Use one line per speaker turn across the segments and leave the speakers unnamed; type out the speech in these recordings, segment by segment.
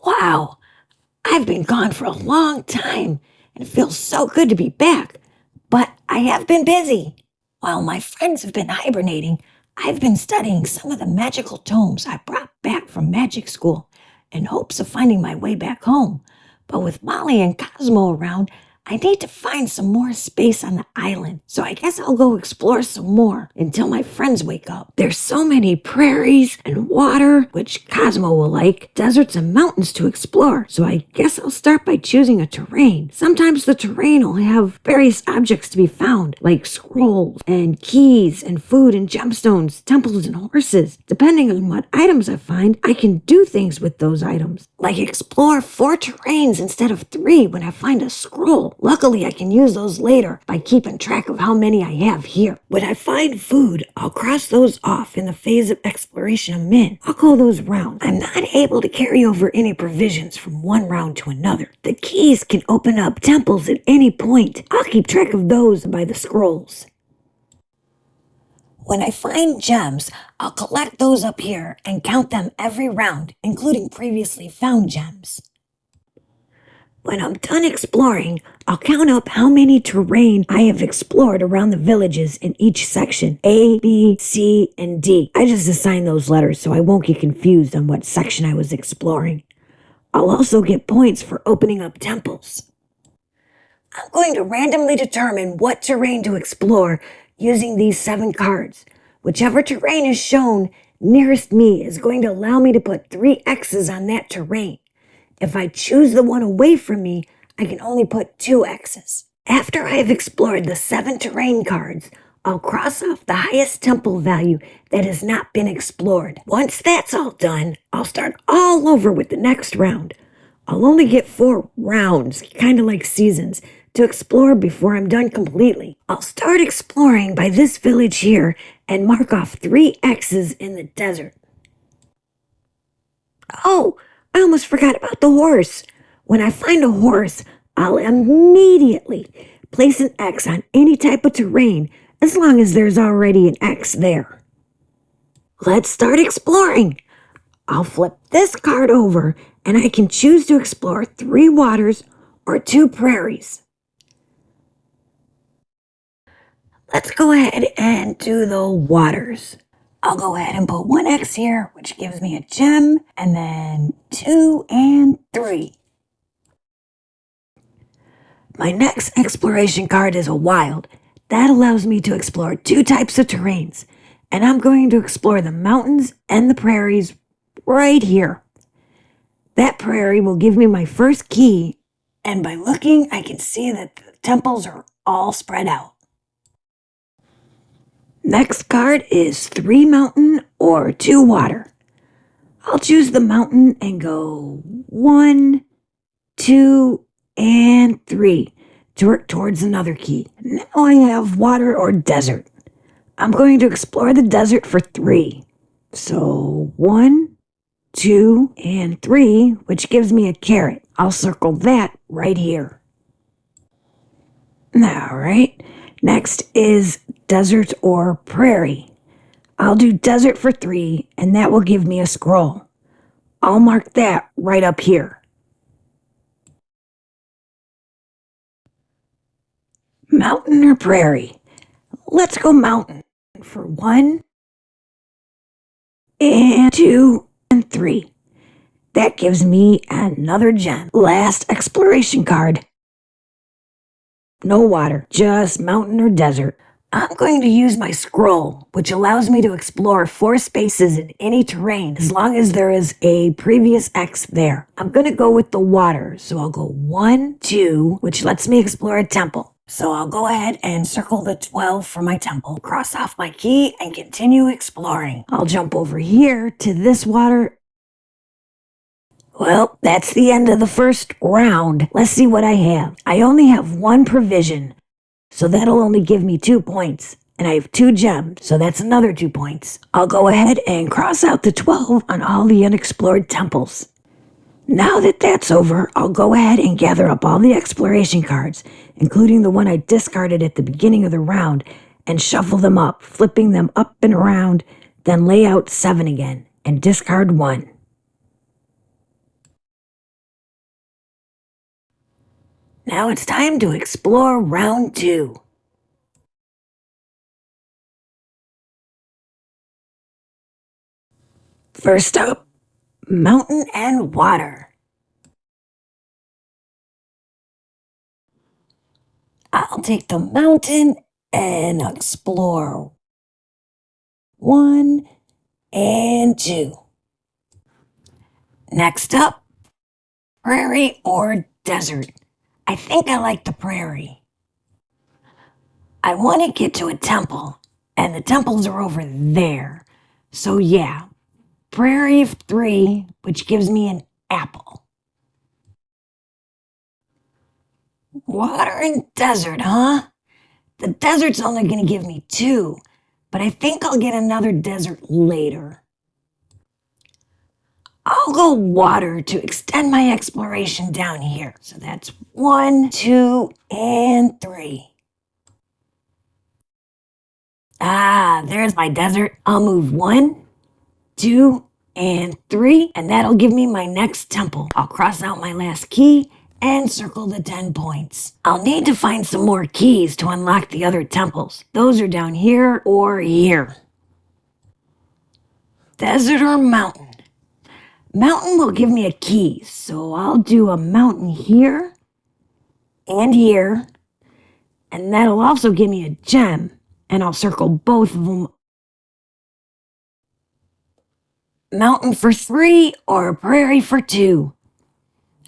Wow, I've been gone for a long time and it feels so good to be back. But I have been busy. While my friends have been hibernating, I've been studying some of the magical tomes I brought back from magic school in hopes of finding my way back home. But with Molly and Cosmo around, I need to find some more space on the island. So I guess I'll go explore some more until my friends wake up. There's so many prairies and water, which Cosmo will like, deserts and mountains to explore. So I guess I'll start by choosing a terrain. Sometimes the terrain will have various objects to be found, like scrolls and keys and food and gemstones, temples and horses. Depending on what items I find, I can do things with those items, like explore 4 terrains instead of 3 when I find a scroll. Luckily, I can use those later by keeping track of how many I have here. When I find food, I'll cross those off in the phase of exploration I'm in. I'll call those rounds. I'm not able to carry over any provisions from one round to another. The keys can open up temples at any point. I'll keep track of those by the scrolls. When I find gems, I'll collect those up here and count them every round, including previously found gems. When I'm done exploring, I'll count up how many terrain I have explored around the villages in each section, A, B, C, and D. I just assign those letters so I won't get confused on what section I was exploring. I'll also get points for opening up temples. I'm going to randomly determine what terrain to explore using these 7 cards. Whichever terrain is shown nearest me is going to allow me to put 3 X's on that terrain. If I choose the one away from me, I can only put 2 X's. After I have explored the 7 terrain cards, I'll cross off the highest temple value that has not been explored. Once that's all done, I'll start all over with the next round. I'll only get 4 rounds, kind of like seasons, to explore before I'm done completely. I'll start exploring by this village here and mark off 3 X's in the desert. Oh! I almost forgot about the horse. When I find a horse, I'll immediately place an X on any type of terrain as long as there's already an X there. Let's start exploring. I'll flip this card over and I can choose to explore 3 waters or 2 prairies. Let's go ahead and do the waters. I'll go ahead and put 1 X here, which gives me a gem, and then 2 and 3. My next exploration card is a wild. That allows me to explore 2 types of terrains, and I'm going to explore the mountains and the prairies right here. That prairie will give me my first key, and by looking, I can see that the temples are all spread out. Next card is 3 mountain or 2 water. I'll choose the mountain and go 1, 2, and 3 to work towards another key. Now I have water or desert. I'm going to explore the desert for 3. So 1, 2, and 3, which gives me a carrot. I'll circle that right here. All right. Next is desert or prairie. I'll do desert for 3, and that will give me a scroll. I'll mark that right up here. Mountain or prairie? Let's go mountain for 1, and 2, and 3. That gives me another gem. Last exploration card. No water, just mountain or desert. I'm going to use my scroll, which allows me to explore 4 spaces in any terrain as long as there is a previous X there. I'm going to go with the water, so I'll go 1, 2, which lets me explore a temple. So I'll go ahead and circle the 12 for my temple, cross off my key, and continue exploring. I'll jump over here to this water. Well, that's the end of the first round. Let's see what I have. I only have 1 provision, so that'll only give me 2 points. And I have 2 gems, so that's another 2 points. I'll go ahead and cross out the 12 on all the unexplored temples. Now that that's over, I'll go ahead and gather up all the exploration cards, including the one I discarded at the beginning of the round, and shuffle them up, flipping them up and around, then lay out 7 again, and discard 1. Now it's time to explore round 2. First up, mountain and water. I'll take the mountain and explore 1 and 2. Next up, prairie or desert. I think I like the prairie. I want to get to a temple, and the temples are over there. So yeah, prairie 3, which gives me an apple. Water and desert, huh? The desert's only going to give me 2, but I think I'll get another desert later. I'll go water to extend my exploration down here. So that's 1, 2, and 3. There's my desert. I'll move 1, 2, and 3, and that'll give me my next temple. I'll cross out my last key and circle the 10 points. I'll need to find some more keys to unlock the other temples. Those are down here or here. Desert or mountain? Mountain will give me a key, so I'll do a mountain here and here, and that'll also give me a gem, and I'll circle both of them. Mountain for 3 or prairie for 2?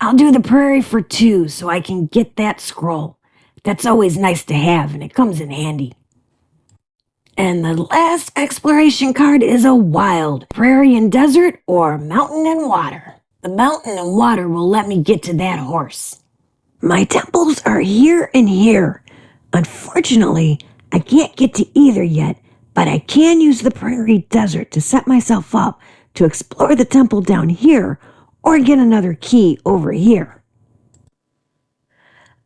I'll do the prairie for 2 so I can get that scroll. That's always nice to have, and it comes in handy. And the last exploration card is a wild. Prairie and desert or mountain and water. The mountain and water will let me get to that horse. My temples are here and here. Unfortunately, I can't get to either yet, but I can use the prairie desert to set myself up to explore the temple down here or get another key over here.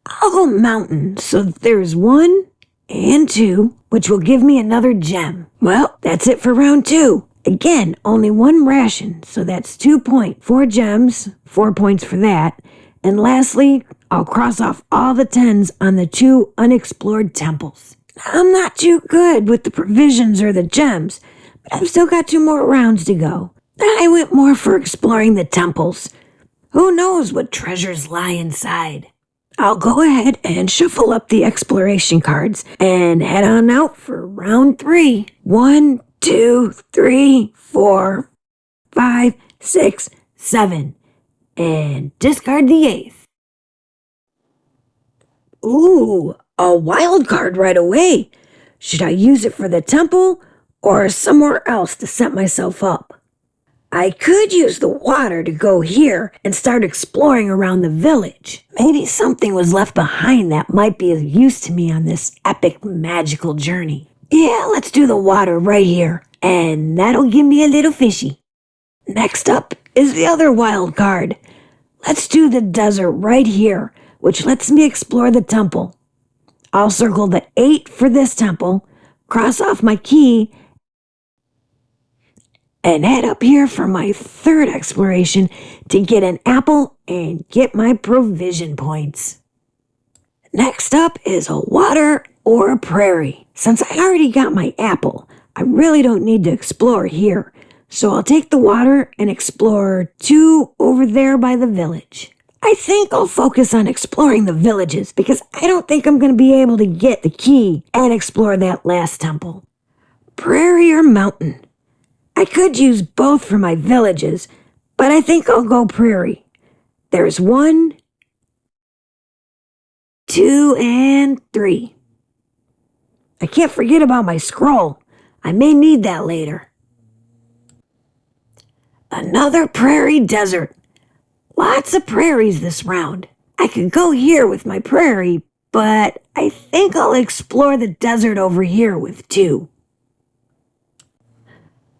I'll go mountain, so there's 1 and 2, which will give me another gem. Well, that's it for round 2. Again, only 1 ration, so that's 2 points. 4 gems, 4 points for that. And lastly, I'll cross off all the 10s on the 2 unexplored temples. I'm not too good with the provisions or the gems, but I've still got 2 more rounds to go. I went more for exploring the temples. Who knows what treasures lie inside? I'll go ahead and shuffle up the exploration cards and head on out for round 3. 1, 2, 3, 4, 5, 6, 7. And discard the 8th. Ooh, a wild card right away. Should I use it for the temple or somewhere else to set myself up? I could use the water to go here and start exploring around the village. Maybe something was left behind that might be of use to me on this epic magical journey. Yeah, let's do the water right here, and that'll give me a little fishy. Next up is the other wild card. Let's do the desert right here, which lets me explore the temple. I'll circle the 8 for this temple, cross off my key, and head up here for my 3rd exploration to get an apple and get my provision points. Next up is a water or a prairie. Since I already got my apple, I really don't need to explore here. So I'll take the water and explore 2 over there by the village. I think I'll focus on exploring the villages because I don't think I'm going to be able to get the key and explore that last temple. Prairie or mountain? I could use both for my villages, but I think I'll go prairie. There's 1, 2, and 3. I can't forget about my scroll. I may need that later. Another prairie desert. Lots of prairies this round. I could go here with my prairie, but I think I'll explore the desert over here with 2.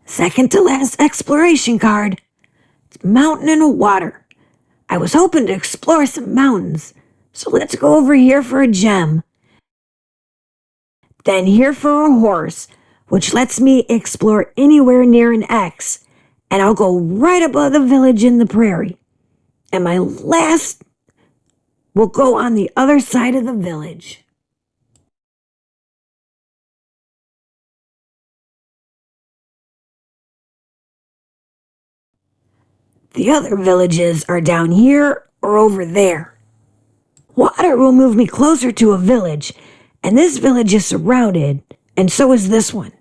Second to last exploration card. It's mountain and water. I was hoping to explore some mountains, so let's go over here for a gem. Then here for a horse, which lets me explore anywhere near an X, and I'll go right above the village in the prairie. And my last will go on the other side of the village. The other villages are down here or over there. Water will move me closer to a village, and this village is surrounded, and so is this one.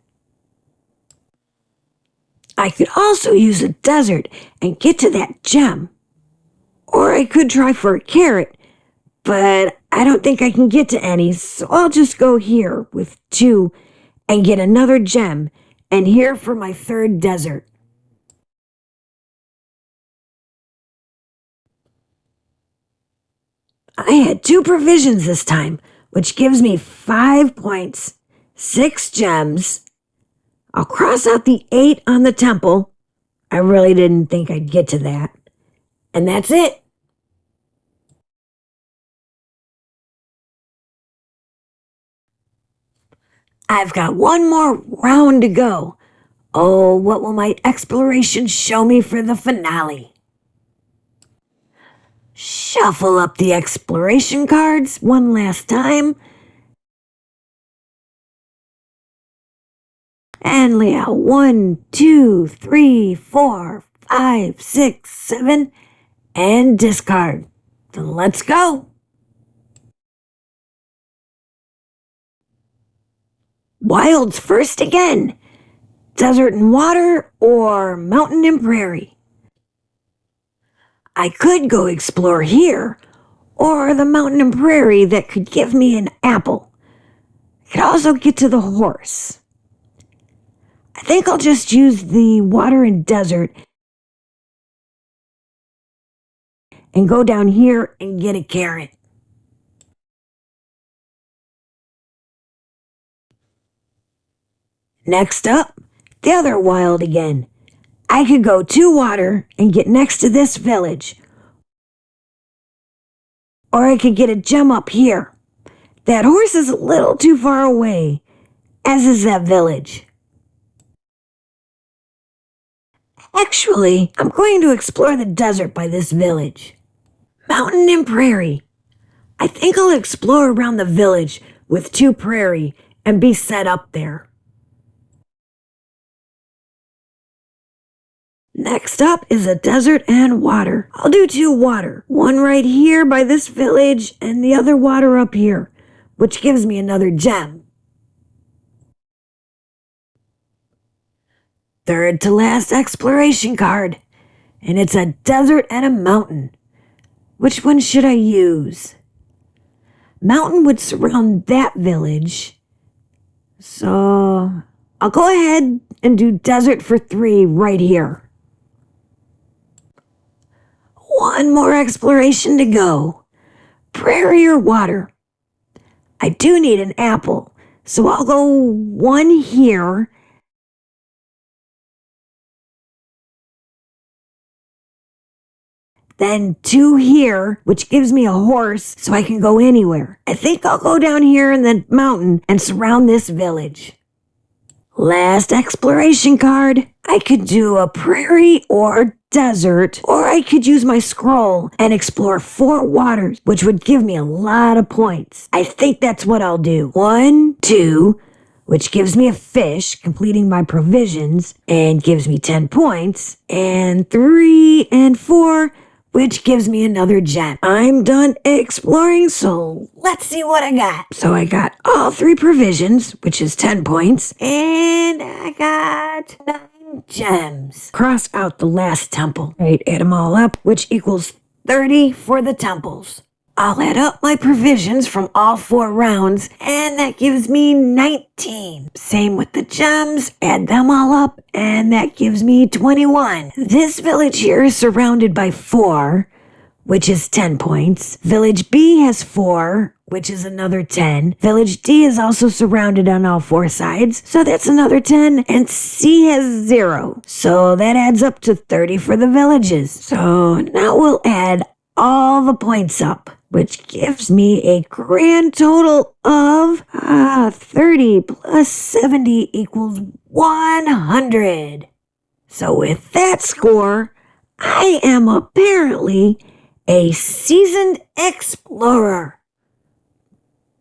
I could also use a desert and get to that gem. Or I could try for a carrot, but I don't think I can get to any, so I'll just go here with 2 and get another gem, and here for my 3rd desert. I had 2 provisions this time, which gives me 5 points, 6 gems. I'll cross out the 8 on the temple. I really didn't think I'd get to that. And that's it. I've got one more round to go. Oh, what will my exploration show me for the finale? Shuffle up the exploration cards one last time. And lay out 1, 2, 3, 4, 5, 6, 7, and discard. Let's go. Wilds first again. Desert and water or mountain and prairie. I could go explore here or the mountain and prairie that could give me an apple. I could also get to the horse. I think I'll just use the water and desert and go down here and get a carrot. Next up, the other wild again. I could go to water and get next to this village. Or I could get a gem up here. That horse is a little too far away, as is that village. Actually, I'm going to explore the desert by this village. Mountain and prairie. I think I'll explore around the village with 2 prairie and be set up there. Next up is a desert and water. I'll do 2 water. One right here by this village and the other water up here, which gives me another gem. Third to last exploration card. And it's a desert and a mountain. Which one should I use? Mountain would surround that village. So I'll go ahead and do desert for 3 right here. One more exploration to go. Prairie or water? I do need an apple, so I'll go 1 here. Then 2 here, which gives me a horse so I can go anywhere. I think I'll go down here in the mountain and surround this village. Last exploration card. I could do a prairie or desert, or I could use my scroll and explore 4 waters, which would give me a lot of points. I think that's what I'll do. 1, 2, which gives me a fish, completing my provisions, and gives me 10 points. And 3 and 4, which gives me another gem. I'm done exploring, so let's see what I got. So I got all 3 provisions, which is 10 points, and I got 9 gems. Cross out the last temple. Right, add them all up, which equals 30 for the temples. I'll add up my provisions from all 4 rounds, and that gives me 19. Same with the gems, add them all up, and that gives me 21. This village here is surrounded by 4, which is 10 points. Village B has 4, which is another 10. Village D is also surrounded on all 4 sides, so that's another 10. And C has 0, so that adds up to 30 for the villages. So now we'll add all the points up, which gives me a grand total of 30 plus 70 equals 100. So with that score, I am apparently a seasoned explorer.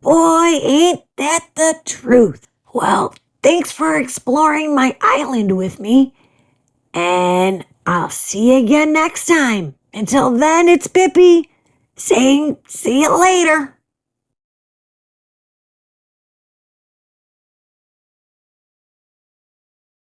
Boy, ain't that the truth. Well, thanks for exploring my island with me, and I'll see you again next time. Until then, it's Pippy saying see you later.